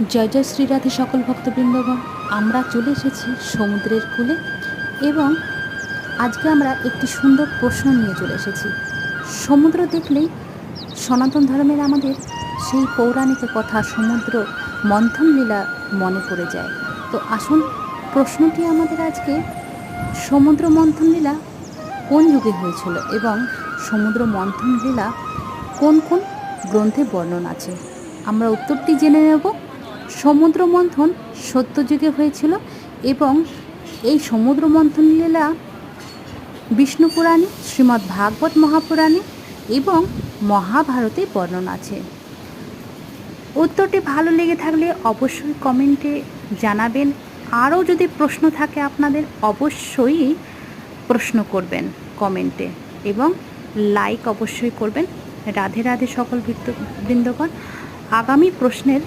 জয় জয় শ্রীরাধে সকল ভক্তবৃন্দগণ, আমরা চলে এসেছি সমুদ্রের কূলে এবং আজকে আমরা একটি সুন্দর প্রশ্ন নিয়ে চলে এসেছি। সমুদ্র দেখলেই সনাতন ধর্মের আমাদের সেই পৌরাণিক কথা সমুদ্র মন্থন লীলা মনে পড়ে যায়। তো আসুন, প্রশ্নটি আমাদের আজকে, সমুদ্র মন্থন লীলা কোন যুগে হয়েছিল এবং সমুদ্র মন্থন লীলা কোন কোন গ্রন্থে বর্ণনা আছে, আমরা উত্তরটি জেনে নেব। সমুদ্র মন্থন সত্যযুগে হয়েছিল এবং এই সমুদ্র মন্থন লীলা বিষ্ণু পুরাণে, শ্রীমদ্ ভাগবত মহাপুরাণে এবং মহাভারতে বর্ণনা আছে। উত্তরটি ভালো লেগে থাকলে অবশ্যই কমেন্টে জানাবেন। আরও যদি প্রশ্ন থাকে আপনাদের, অবশ্যই প্রশ্ন করবেন কমেন্টে এবং লাইক অবশ্যই করবেন। রাধে রাধে সকল বৃন্দগণ। আগামী প্রশ্নের